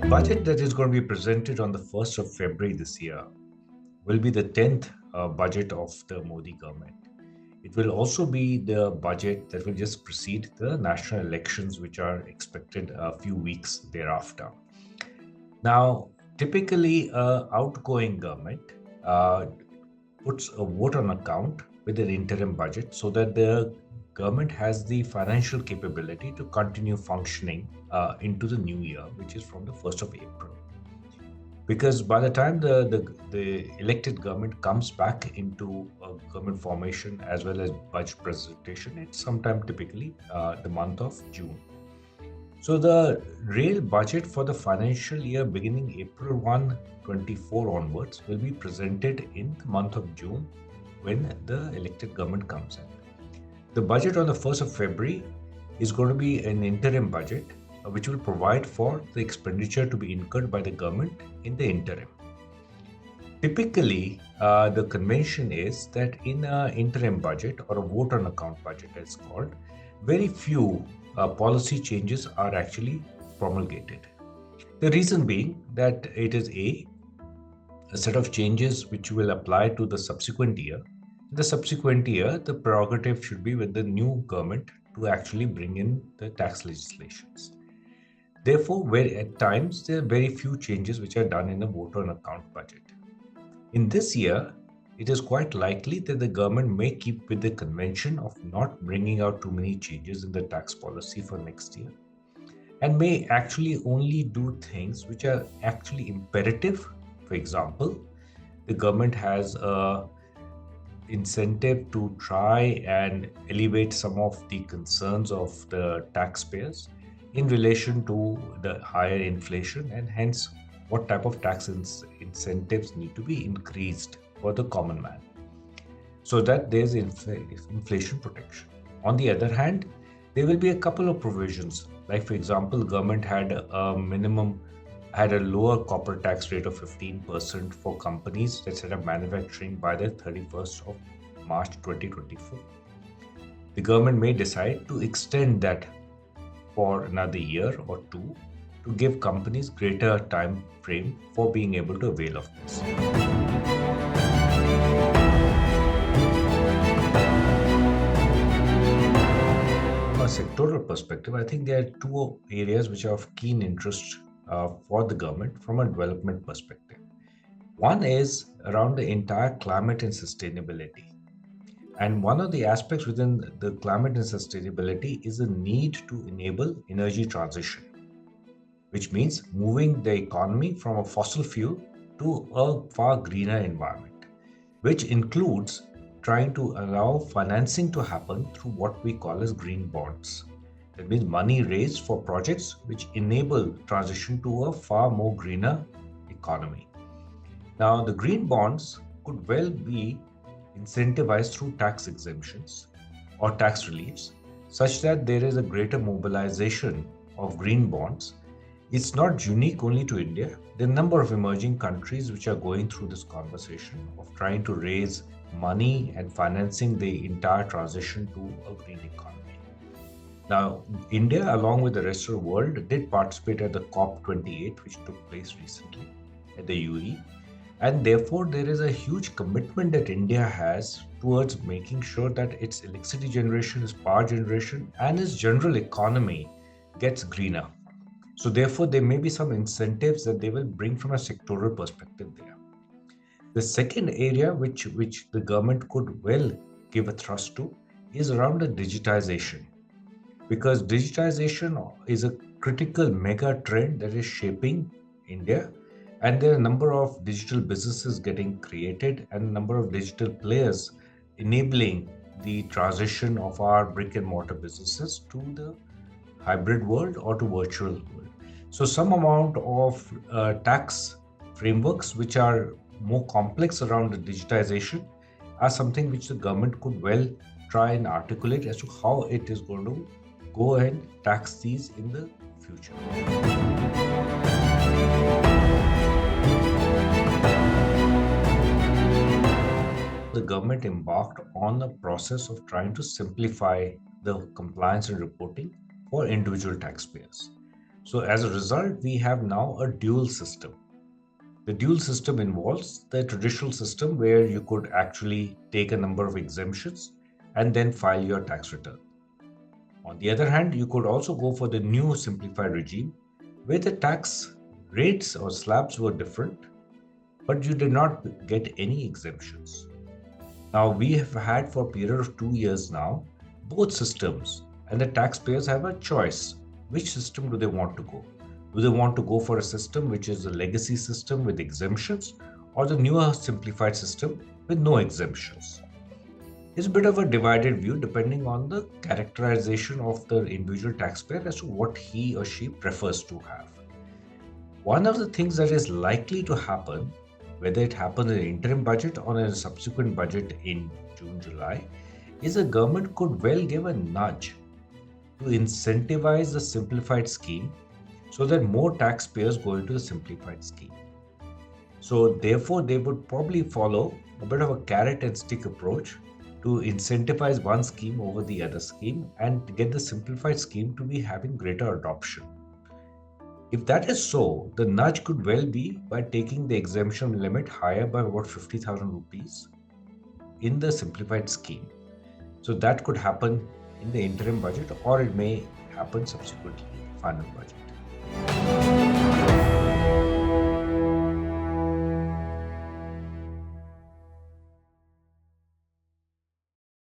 Budget that is going to be presented on the 1st of February this year will be the 10th budget of the Modi government. It will also be the budget that will just precede the national elections, which are expected a few weeks thereafter. Now, typically, outgoing government puts a vote on account with an interim budget so that the government has the financial capability to continue functioning into the new year, which is from the 1st of April. Because by the time the elected government comes back into government formation as well as budget presentation, it's sometime typically the month of June. So the real budget for the financial year beginning April 1, 24 onwards will be presented in the month of June when the elected government comes in. The budget on the 1st of February is going to be an interim budget which will provide for the expenditure to be incurred by the government in the interim. Typically, the convention is that in an interim budget or a vote on account budget as called, very few policy changes are actually promulgated. The reason being that it is a set of changes which will apply to the subsequent year. In the subsequent year, the prerogative should be with the new government to actually bring in the tax legislations. Therefore, where at times there are very few changes which are done in the vote on account budget. In this year, it is quite likely that the government may keep with the convention of not bringing out too many changes in the tax policy for next year and may actually only do things which are actually imperative. For example, the government has a incentive to try and alleviate some of the concerns of the taxpayers in relation to the higher inflation, and hence what type of tax incentives need to be increased for the common man so that there's inflation protection. On the other hand, there will be a couple of provisions, like for example, the government had a lower corporate tax rate of 15% for companies that set up manufacturing by the 31st of March 2024. The government may decide to extend that for another year or two to give companies greater time frame for being able to avail of this. From a sectoral perspective, I think there are two areas which are of keen interest for the government from a development perspective. One is around the entire climate and sustainability. And one of the aspects within the climate and sustainability is the need to enable energy transition, which means moving the economy from a fossil fuel to a far greener environment, which includes trying to allow financing to happen through what we call as green bonds. That means money raised for projects which enable transition to a far more greener economy. Now, the green bonds could well be incentivized through tax exemptions or tax reliefs, such that there is a greater mobilization of green bonds. It's not unique only to India. There are a number of emerging countries which are going through this conversation of trying to raise money and financing the entire transition to a green economy. Now, India, along with the rest of the world, did participate at the COP28, which took place recently at the UAE. And therefore, there is a huge commitment that India has towards making sure that its electricity generation, its power generation, and its general economy gets greener. So therefore, there may be some incentives that they will bring from a sectoral perspective there. The second area which the government could well give a thrust to is around the digitization. Because digitization is a critical mega trend that is shaping India. And there are a number of digital businesses getting created and a number of digital players enabling the transition of our brick and mortar businesses to the hybrid world or to virtual world. So, some amount of tax frameworks which are more complex around the digitization are something which the government could well try and articulate as to how it is going to go and tax these in the future. The government embarked on a process of trying to simplify the compliance and reporting for individual taxpayers. So, as a result, we have now a dual system. The dual system involves the traditional system where you could actually take a number of exemptions and then file your tax return. On the other hand, you could also go for the new simplified regime where the tax rates or slabs were different, but you did not get any exemptions. Now, we have had for a period of 2 years now both systems, and the taxpayers have a choice. Which system do they want to go? Do they want to go for a system which is a legacy system with exemptions, or the newer simplified system with no exemptions? It's a bit of a divided view depending on the characterization of the individual taxpayer as to what he or she prefers to have. One of the things that is likely to happen, whether it happens in the interim budget or in a subsequent budget in June, July, is the government could well give a nudge to incentivize the simplified scheme so that more taxpayers go into the simplified scheme. So, therefore, they would probably follow a bit of a carrot and stick approach to incentivize one scheme over the other scheme and get the simplified scheme to be having greater adoption. If that is so, the nudge could well be by taking the exemption limit higher by about 50,000 rupees in the simplified scheme. So that could happen in the interim budget or it may happen subsequently in the final budget.